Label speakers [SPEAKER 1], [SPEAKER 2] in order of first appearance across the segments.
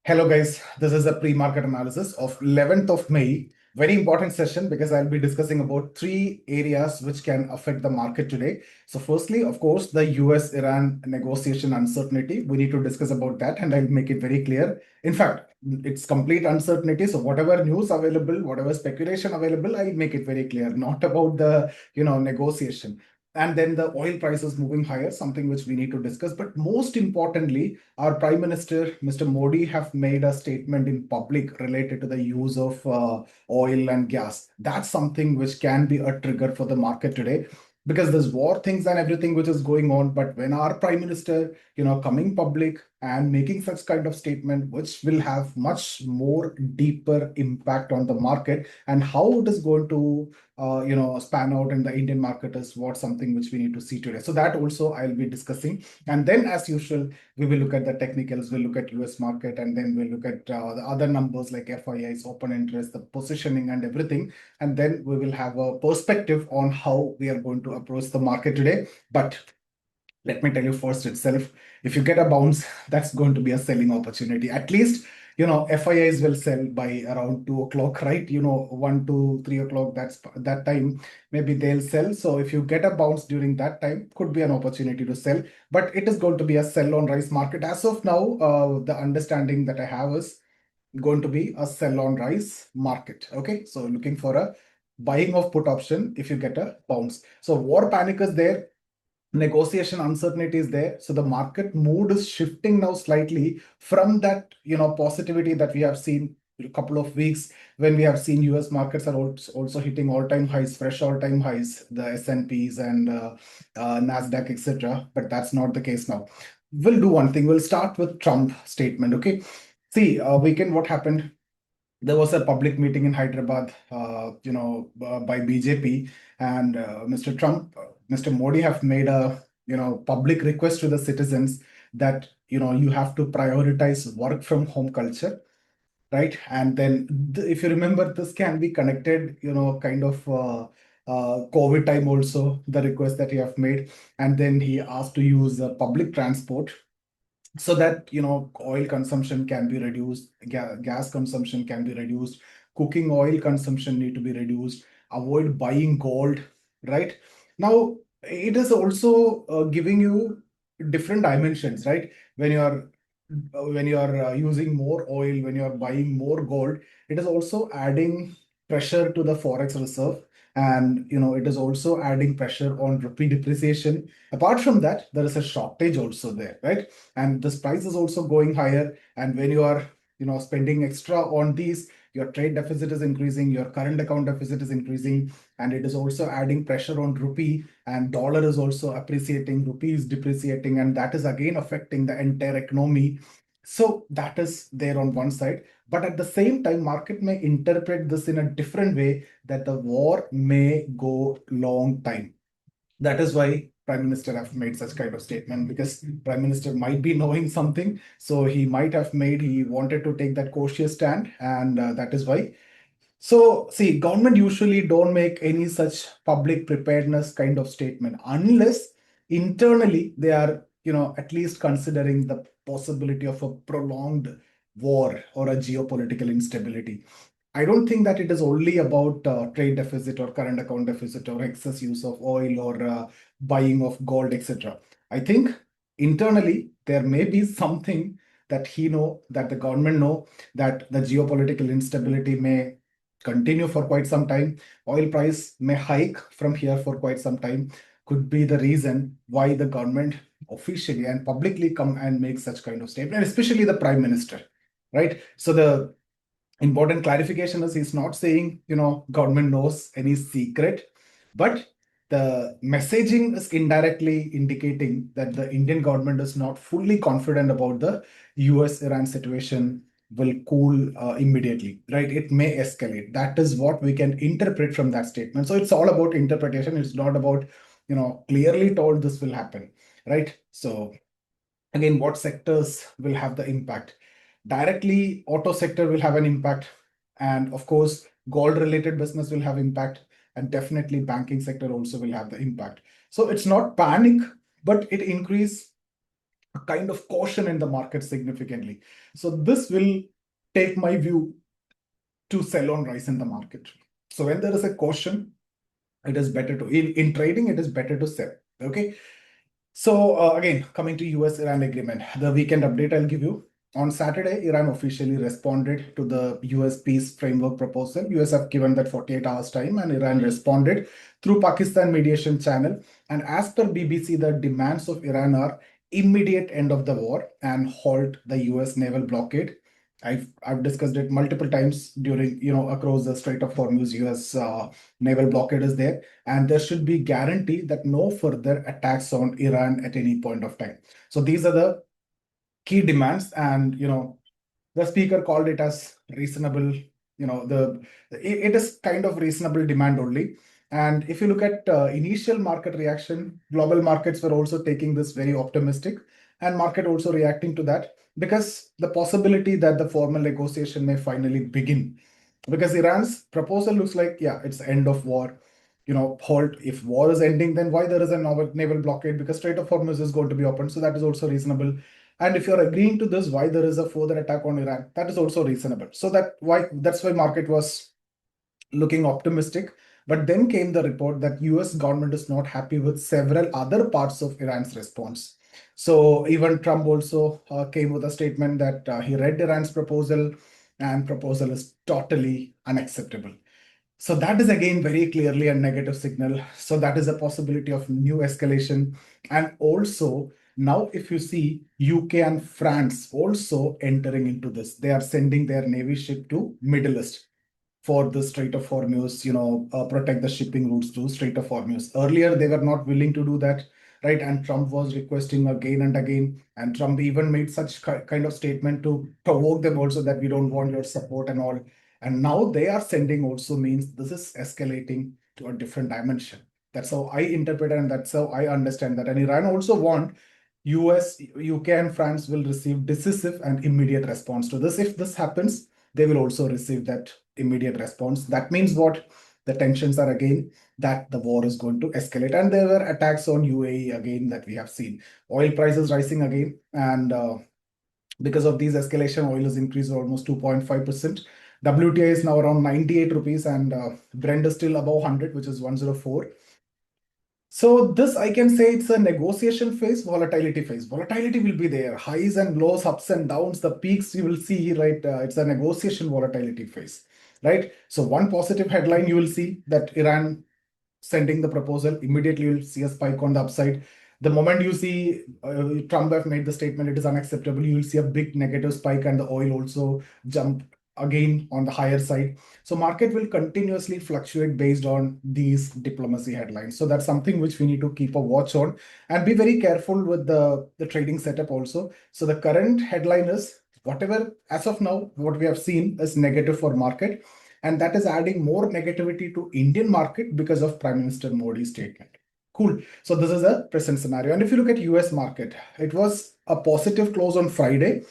[SPEAKER 1] Hello guys, this is a pre-market analysis of 11th of May. Very important session because I'll be discussing about three areas which can affect the market today. So firstly, of course, the US-Iran negotiation uncertainty. We need to discuss about that and I'll make it very clear. In fact, it's complete uncertainty. So whatever news available, whatever speculation available, I'll make it very clear, not about the, negotiation. And then the oil prices moving higher, something which we need to discuss. But most importantly, our Prime Minister, Mr. Modi, have made a statement in public related to the use of oil and gas. That's something which can be a trigger for the market today because there's war things and everything which is going on. But when our Prime Minister, coming public and making such kind of statement, which will have much more deeper impact on the market and how it is going to span out in the Indian market is what something which we need to see today. So that also I'll be discussing. And then as usual, we will look at the technicals, we'll look at US market, and then we'll look at the other numbers like FIIs, open interest, the positioning and everything. And then we will have a perspective on how we are going to approach the market today. But let me tell you first itself, if you get a bounce, that's going to be a selling opportunity. At least, FIIs will sell by around 2 o'clock, right? 1 to 3 o'clock, that's that time, maybe they'll sell. So if you get a bounce during that time, could be an opportunity to sell, but it is going to be a sell on rise market. As of now, the understanding that I have is going to be a sell on rise market. Okay, so looking for a buying of put option if you get a bounce. So war panic is there, negotiation uncertainty is there, so the market mood is shifting now slightly from that positivity that we have seen a couple of weeks when we have seen US markets are also hitting all-time highs, fresh all-time highs, the S&Ps and Nasdaq, etc. But that's not the case now. We'll do one thing, we'll start with Trump statement. Okay, see, weekend what happened, there was a public meeting in Hyderabad, by BJP, and Mr. Trump, Mr. Modi have made a public request to the citizens that you have to prioritize work from home culture, right? And then, if you remember, this can be connected, kind of. COVID time also, the request that he have made, and then he asked to use public transport so that oil consumption can be reduced, gas consumption can be reduced, cooking oil consumption need to be reduced, avoid buying gold, right? Now it is also giving you different dimensions, right? When you are using more oil, when you are buying more gold, it is also adding pressure to the forex reserve, and it is also adding pressure on rupee depreciation. Apart from that, there is a shortage also there, right? And this price is also going higher, and when you are spending extra on these, your trade deficit is increasing, your current account deficit is increasing, and it is also adding pressure on rupee, and dollar is also appreciating, rupee is depreciating, and that is again affecting the entire economy. So that is there on one side, but at the same time market may interpret this in a different way, that the war may go long time. That is why Prime Minister have made such kind of statement, because Prime Minister might be knowing something, so he wanted to take that cautious stand, and that is why. So see, government usually don't make any such public preparedness kind of statement unless internally they are at least considering the possibility of a prolonged war or a geopolitical instability. I don't think that it is only about trade deficit or current account deficit or excess use of oil or buying of gold, etc. I think internally there may be something that that the government know, that the geopolitical instability may continue for quite some time. Oil price may hike from here for quite some time. Could be the reason why the government officially and publicly come and make such kind of statement, especially the Prime Minister, right? So the important clarification is he's not saying government knows any secret, but the messaging is indirectly indicating that the Indian government is not fully confident about the US-Iran situation will cool immediately, right? It may escalate. That is what we can interpret from that statement. So it's all about interpretation. It's not about clearly told this will happen, right? So again, what sectors will have the impact? Directly, auto sector will have an impact, and of course gold related business will have impact, and definitely banking sector also will have the impact. So it's not panic, but it increase a kind of caution in the market significantly. So this will take my view to sell on rise in the market. So when there is a caution, it is better to in trading, it is better to sell. Okay. So again, coming to US-Iran agreement, the weekend update I'll give you. On Saturday, Iran officially responded to the US peace framework proposal. US have given that 48 hours time, and Iran responded through Pakistan mediation channel. And as per BBC, the demands of Iran are immediate end of the war and halt the US naval blockade. I've discussed it multiple times during, across the Strait of Hormuz, US naval blockade is there, and there should be guarantee that no further attacks on Iran at any point of time. So these are the key demands, and the speaker called it as reasonable. It is kind of reasonable demand only. And if you look at initial market reaction, global markets were also taking this very optimistic, and market also reacting to that because the possibility that the formal negotiation may finally begin, because Iran's proposal looks like, yeah, it's end of war, halt. If war is ending, then why there is a naval blockade? Because Strait of Hormuz is going to be open, so that is also reasonable. And if you're agreeing to this, why there is a further attack on Iran, that is also reasonable. So that's why market was looking optimistic. But then came the report that US government is not happy with several other parts of Iran's response. So even Trump also came with a statement that he read Iran's proposal, and proposal is totally unacceptable. So that is again very clearly a negative signal. So that is a possibility of new escalation. And also now if you see UK and France also entering into this, they are sending their navy ship to Middle East for the Strait of Hormuz, protect the shipping routes to Strait of Hormuz. Earlier, they were not willing to do that, right? And Trump was requesting again and again. And Trump even made such kind of statement to provoke them also that we don't want your support and all. And now they are sending also means this is escalating to a different dimension. That's how I interpret it, and that's how I understand that. And Iran also want US, UK, and France will receive decisive and immediate response to this. If this happens, they will also receive that immediate response. That means what? The tensions are again that the war is going to escalate. And there were attacks on UAE again that we have seen. Oil prices rising again. And because of these escalation, oil has increased almost 2.5%. WTI is now around 98 rupees, and Brent is still above 100, which is 104. So this, I can say, it's a negotiation phase, volatility phase. Volatility will be there, highs and lows, ups and downs, the peaks you will see, right? It's a negotiation volatility phase, right? So one positive headline you will see that Iran sending the proposal, immediately you'll see a spike on the upside. The moment you see Trump have made the statement, it is unacceptable, you will see a big negative spike, and the oil also jump again on the higher side. So market will continuously fluctuate based on these diplomacy headlines. So that's something which we need to keep a watch on and be very careful with the trading setup also. So the current headline is whatever, as of now, what we have seen is negative for market. And that is adding more negativity to Indian market because of Prime Minister Modi's statement. Cool. So this is a present scenario. And if you look at US market, it was a positive close on Friday.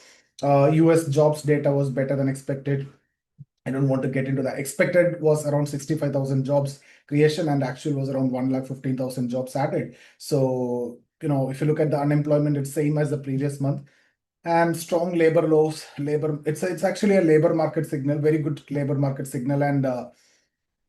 [SPEAKER 1] US jobs data was better than expected. I don't want to get into that. Expected was around 65,000 jobs creation, and actual was around 1,15,000 jobs added. So, if you look at the unemployment, it's same as the previous month. And strong labor laws, it's actually a labor market signal, very good labor market signal. And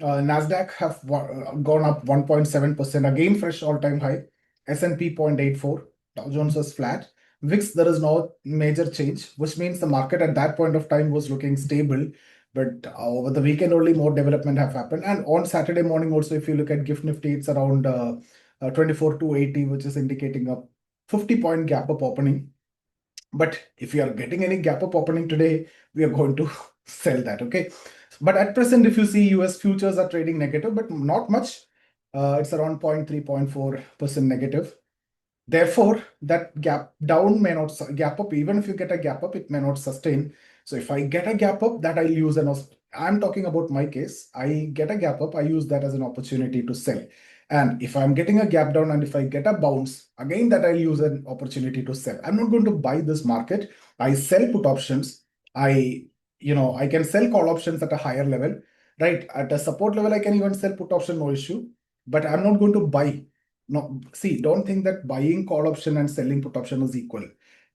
[SPEAKER 1] Nasdaq have gone up 1.7%, again fresh all-time high. S&P 0.84, Dow Jones was flat. VIX, there is no major change, which means the market at that point of time was looking stable. But over the weekend only more development have happened. And on Saturday morning also, if you look at GIFT Nifty, it's around 24,280, which is indicating a 50-point gap up opening. But if you are getting any gap up opening today, we are going to sell that, okay? But at present, if you see US futures are trading negative, but not much. It's around 0.3, 0.4% negative. Therefore, that gap down may not gap up. Even if you get a gap up, it may not sustain. So if I get a gap up, that I'll use I'm talking about my case. I get a gap up, I use that as an opportunity to sell. And if I'm getting a gap down and if I get a bounce, again, that I'll use an opportunity to sell. I'm not going to buy this market. I sell put options. I can sell call options at a higher level, right? At a support level, I can even sell put option, no issue. But I'm not going to buy. No, see, don't think that buying call option and selling put option is equal.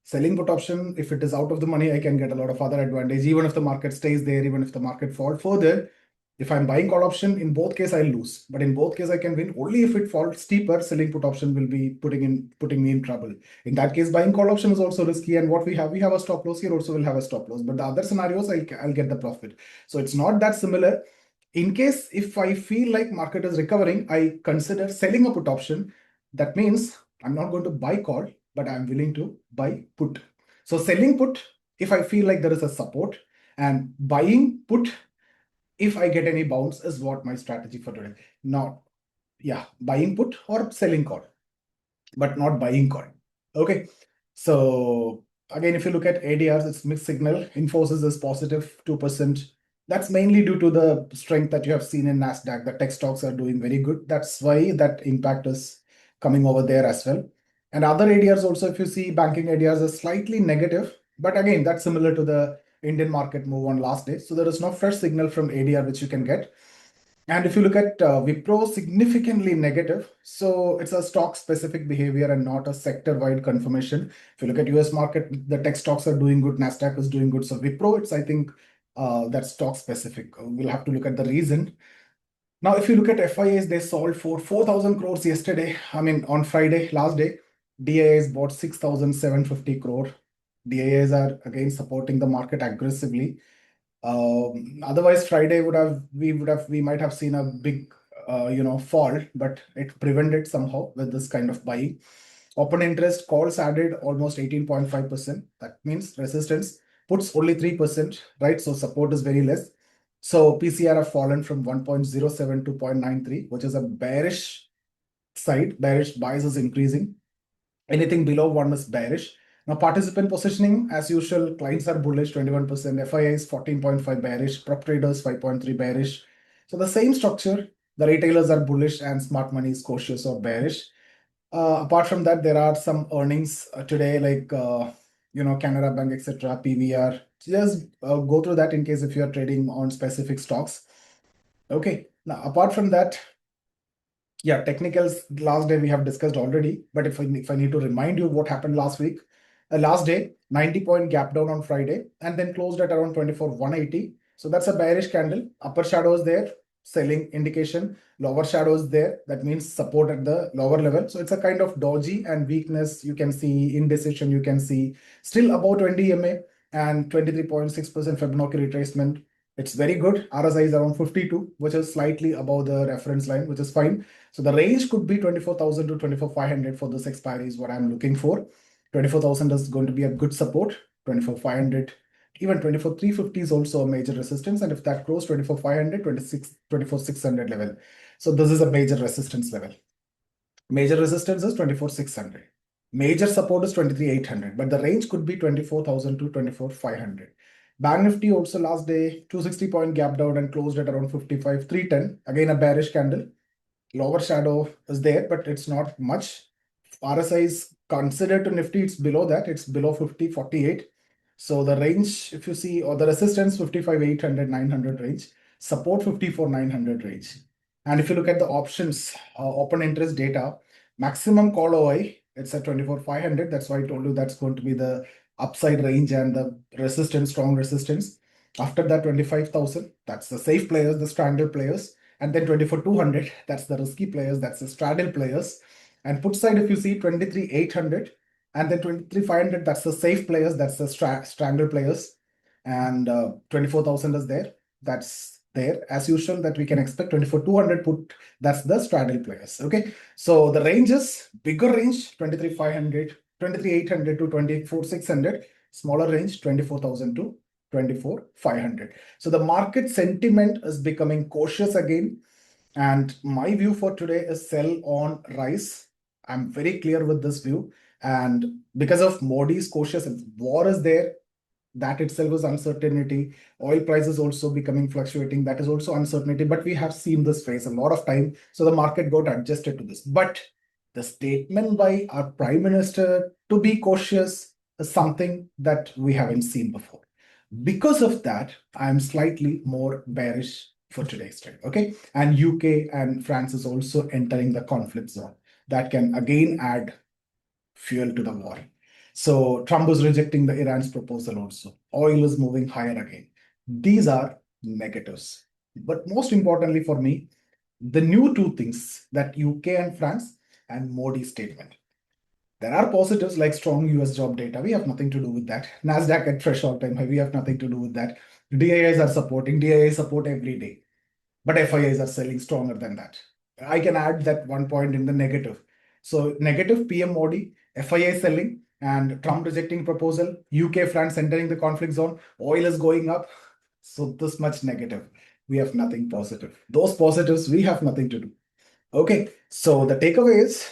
[SPEAKER 1] Selling put option, if it is out of the money, I can get a lot of other advantage. Even if the market stays there, even if the market falls further, if I'm buying call option, in both case I'll lose. But in both case I can win. Only if it falls steeper, selling put option will be putting me in trouble. In that case, buying call option is also risky. And what we have a stop loss here. Also, will have a stop loss. But the other scenarios, I'll get the profit. So it's not that similar. In case if I feel like market is recovering, I consider selling a put option. That means I'm not going to buy call, but I'm willing to buy put. So selling put if I feel like there is a support, and buying put if I get any bounce is what my strategy for today. Now, yeah, buying put or selling call, but not buying call. Okay. So again, if you look at ADRs, it's mixed signal. Infosys is positive 2%. That's mainly due to the strength that you have seen in Nasdaq. The tech stocks are doing very good. That's why that impact is coming over there as well. And other ADRs also, if you see banking ADRs are slightly negative, but again, that's similar to the Indian market move on last day. So there is no fresh signal from ADR which you can get. And if you look at Wipro, significantly negative. So it's a stock specific behavior and not a sector wide confirmation. If you look at US market, the tech stocks are doing good. Nasdaq is doing good. So Wipro, it's I think that's stock specific. We'll have to look at the reason. Now, if you look at FIAs, they sold for 4,000 crores yesterday. I mean, on Friday, last day, DIAs bought 6,750 crore. DIAs are again supporting the market aggressively. Otherwise, Friday we might have seen a big fall, but it prevented somehow with this kind of buying. Open interest calls added almost 18.5%. That means resistance puts only 3%, right? So support is very less. So PCR have fallen from 1.07 to 0.93, which is a bearish side. Bearish buys is increasing. Anything below 1 is bearish. Now, participant positioning, as usual, clients are bullish, 21%, FII is 14.5 bearish, prop traders 5.3 bearish. So the same structure, the retailers are bullish and smart money is cautious or bearish. Apart from that, there are some earnings today, like Canara Bank, etc., PVR. Just go through that in case if you are trading on specific stocks. Okay. Now, apart from that, yeah, technicals last day we have discussed already, but if I need to remind you what happened last week, last day, 90-point gap down on Friday and then closed at around 24,180. So that's a bearish candle. Upper shadow is there, selling indication. Lower shadow is there. That means support at the lower level. So it's a kind of dodgy and weakness. You can see indecision. You can see still above 20 MA and 23.6% Fibonacci retracement. It's very good. RSI is around 52, which is slightly above the reference line, which is fine. So the range could be 24,000 to 24,500 for this expiry is what I'm looking for. 24,000 is going to be a good support. 24,500, even 24,350 is also a major resistance. And if that grows 24,500, 24,600 level. So this is a major resistance level. Major resistance is 24,600. Major support is 23,800, but the range could be 24,000 to 24,500. Bank Nifty also last day 260-point gap down and closed at around 55,310. Again, a bearish candle. Lower shadow is there, but it's not much. RSI is considered to Nifty, it's below that, it's below 50.48. So the range, if you see, or the resistance 55,800, 900 range, support 54,900 range. And if you look at the options, open interest data, maximum call OI, it's at 24,500. That's why I told you that's going to be the upside range and the resistance, strong resistance. After that, 25,000, that's the safe players, the standard players. And then 24,200, that's the risky players, that's the straddle players. And put side, if you see 23,800 and then 23,500, that's the safe players, that's the strangle players. And 24,000 is there. That's there as usual that we can expect. 24,200 put, that's the straddle players. Okay. So the range is bigger range 23,500, 23,800 to 24,600, smaller range 24,000 to 24,500. So the market sentiment is becoming cautious again. And my view for today is sell on rise. I'm very clear with this view. And because of Modi's cautious, war is there, that itself is uncertainty. Oil prices also becoming fluctuating, that is also uncertainty. But we have seen this phase a lot of time. So the market got adjusted to this. But the statement by our Prime Minister to be cautious is something that we haven't seen before. Because of that, I'm slightly more bearish for today's trade. Okay. And UK and France is also entering the conflict zone. That can again add fuel to the war. So Trump is rejecting the Iran's proposal also. Oil is moving higher again. These are negatives. But most importantly for me, the new two things that UK and France and Modi's statement. There are positives like strong US job data. We have nothing to do with that. NASDAQ at fresh all-time high. We have nothing to do with that. DIIs are supporting. DII support every day. But FIIs are selling stronger than that. I can add that one point in the negative. So negative PM Modi, FII selling, and Trump rejecting proposal, UK, France entering the conflict zone, oil is going up. So this much negative. We have nothing positive. Those positives, we have nothing to do. Okay, so the takeaway is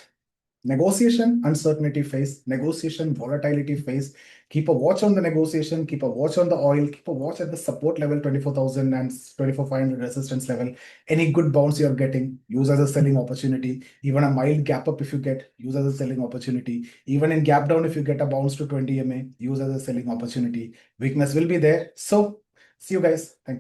[SPEAKER 1] negotiation, uncertainty phase, negotiation, volatility phase. Keep a watch on the negotiation, keep a watch on the oil, keep a watch at the support level 24,000 and 24,500 resistance level. Any good bounce you're getting, use as a selling opportunity. Even a mild gap up if you get, use as a selling opportunity. Even in gap down, if you get a bounce to 20 MA, use as a selling opportunity. Weakness will be there. So see you guys. Thank you.